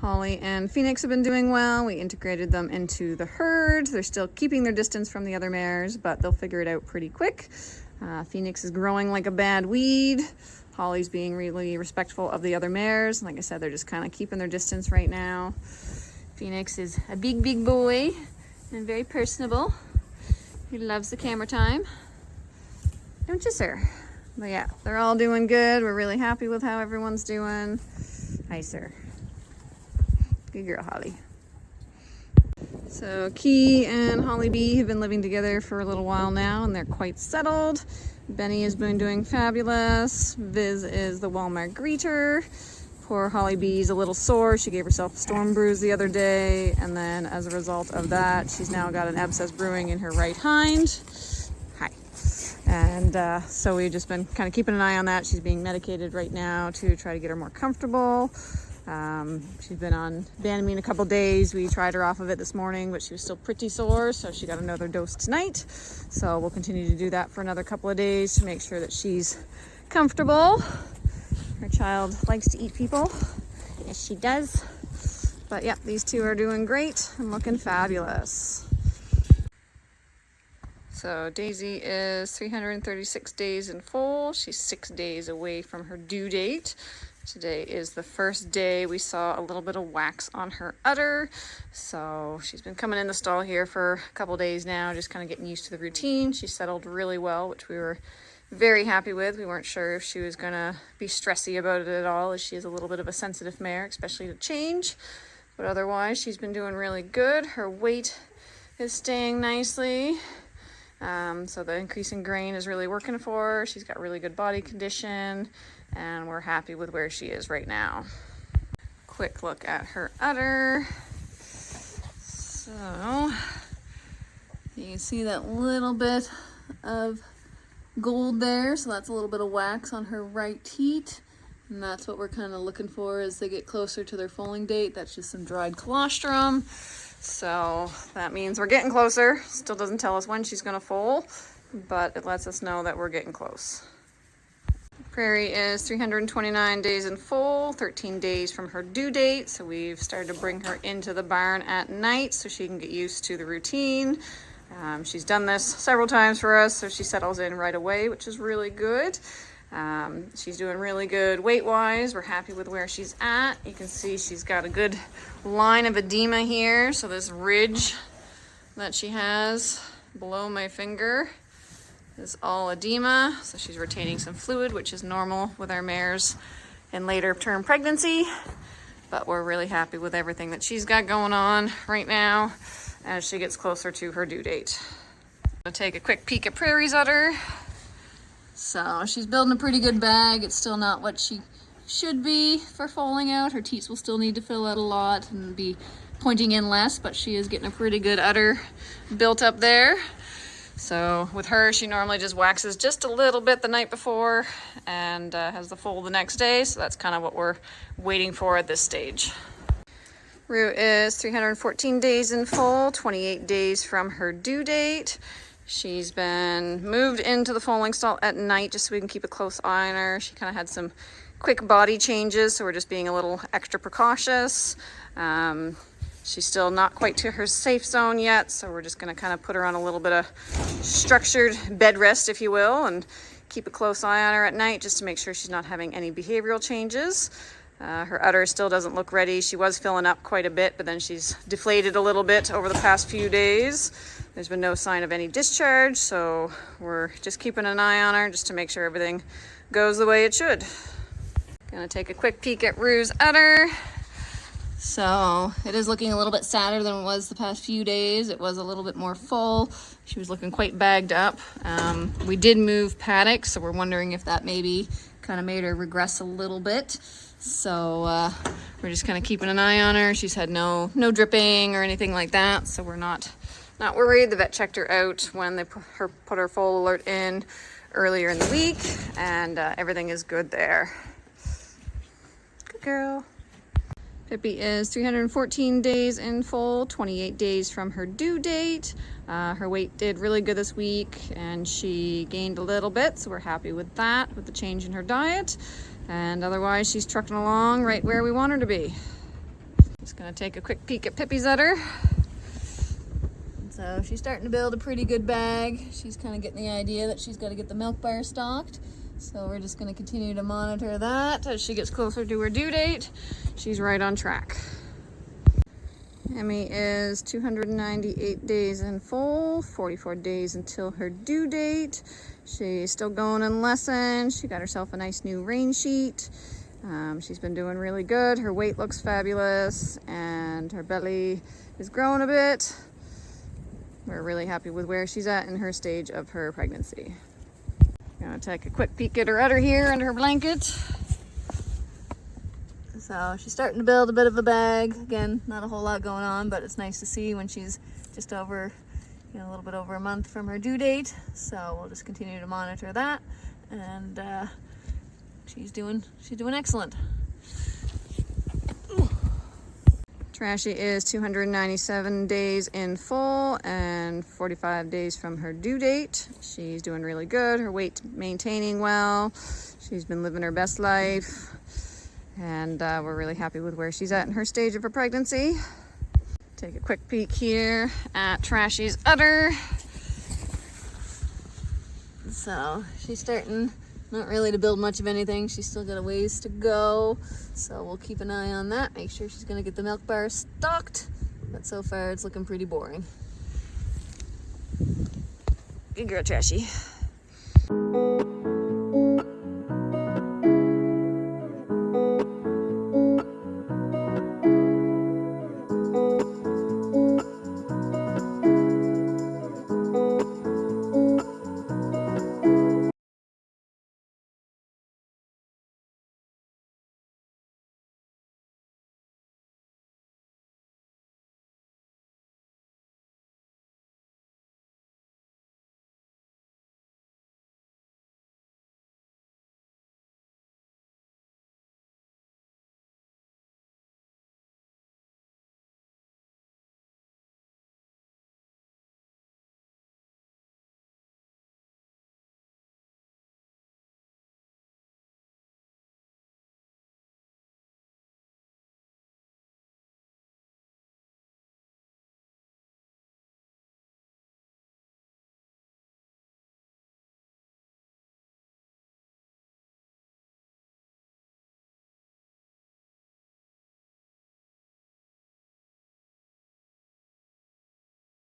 Holly and Phoenix have been doing well. We integrated them into the herd. They're still keeping their distance from the other mares, but they'll figure it out pretty quick. Phoenix is growing like a bad weed. Holly's being really respectful of the other mares. Like I said, they're just kind of keeping their distance right now. Phoenix is a big boy and very personable. He loves the camera time. Don't you, sir? But yeah, they're all doing good. We're really happy with how everyone's doing. Hi, sir. Good girl, Holly. So Key and Holly B have been living together for a little while now, and they're quite settled. Benny has been doing fabulous. Viz is the Walmart greeter. Poor Holly B's a little sore. She gave herself a storm bruise the other day, and then as a result of that, she's now got an abscess brewing in her right hind. Hi. And so we've just been kind of keeping an eye on that. She's being medicated right now to try to get her more comfortable. She's been on Banamine a couple days. We tried her off of it this morning, but she was still pretty sore, so she got another dose tonight. So we'll continue to do that for another couple of days to make sure that she's comfortable. Her child likes to eat people. Yes, she does. But yeah, these two are doing great and looking fabulous. So Daisy is 336 days in foal. She's 6 days away from her due date. Today is the first day we saw a little bit of wax on her udder. So she's been coming in the stall here for a couple days now, just kind of getting used to the routine. She settled really well, which we were very happy with. We weren't sure if she was gonna be stressy about it at all, as she is a little bit of a sensitive mare, especially to change. But otherwise, she's been doing really good. Her weight is staying nicely. So the increase in grain is really working for her. She's got really good body condition, and we're happy with where she is right now. Quick look at her udder. So you can see that little bit of gold there. So that's a little bit of wax on her right teat. And that's what we're kind of looking for as they get closer to their foaling date. That's just some dried colostrum. So that means we're getting closer. Still doesn't tell us when she's going to foal, but it lets us know that we're getting close. Prairie is 329 days in foal, 13 days from her due date. So we've started to bring her into the barn at night so she can get used to the routine. She's done this several times for us, so she settles in right away, which is really good. She's doing really good weight-wise. We're happy with where she's at. You can see she's got a good line of edema here. So this ridge that she has below my finger is all edema. So she's retaining some fluid, which is normal with our mares in later term pregnancy. But we're really happy with everything that she's got going on right now as she gets closer to her due date. We'll take a quick peek at Prairie's udder. So she's building a pretty good bag. It's still not what she should be for foaling out. Her teats will still need to fill out a lot and be pointing in less, but she is getting a pretty good udder built up there. So with her, she normally just waxes just a little bit the night before and has the foal the next day. So that's kind of what we're waiting for at this stage. Rue is 314 days in foal, 28 days from her due date. She's been moved into the foaling stall at night just so we can keep a close eye on her. She kind of had some quick body changes, so we're just being a little extra precautious. She's still not quite to her safe zone yet, so we're just going to kind of put her on a little bit of structured bed rest, if you will, and keep a close eye on her at night just to make sure she's not having any behavioral changes. Her udder still doesn't look ready. She was filling up quite a bit, but then she's deflated a little bit over the past few days. There's been no sign of any discharge, so we're just keeping an eye on her just to make sure everything goes the way it should. Gonna take a quick peek at Rue's udder. So it is looking a little bit sadder than it was the past few days. It was a little bit more full. She was looking quite bagged up. We did move paddock, so we're wondering if that maybe kind of made her regress a little bit. So we're just kind of keeping an eye on her. She's had no dripping or anything like that, so we're not worried. The vet checked her out when they put her foal alert in earlier in the week, and everything is good there. Good girl. Pippi is 314 days in foal, 28 days from her due date. Her weight did really good this week, and she gained a little bit, so we're happy with that, with the change in her diet. And otherwise, she's trucking along right where we want her to be. Just gonna take a quick peek at Pippi's udder. So she's starting to build a pretty good bag. She's kind of getting the idea that she's got to get the milk bar stocked. So we're just going to continue to monitor that as she gets closer to her due date. She's right on track. Emmy is 298 days in full, 44 days until her due date. She's still going in lessons. She got herself a nice new rain sheet. She's been doing really good. Her weight looks fabulous and her belly is growing a bit. We're really happy with where she's at in her stage of her pregnancy. Gonna take a quick peek at her udder here under her blanket. So she's starting to build a bit of a bag. Again, not a whole lot going on, but it's nice to see when she's just over, a little bit over a month from her due date. So we'll just continue to monitor that, and she's doing excellent. Trashy is 297 days in full and 45 days from her due date. She's doing really good. Her weight maintaining well. She's been living her best life. And we're really happy with where she's at in her stage of her pregnancy. Take a quick peek here at Trashy's udder. So she's starting not really to build much of anything. She's still got a ways to go. So we'll keep an eye on that. Make sure she's gonna get the milk bar stocked. But so far it's looking pretty boring. Good girl, Trashy.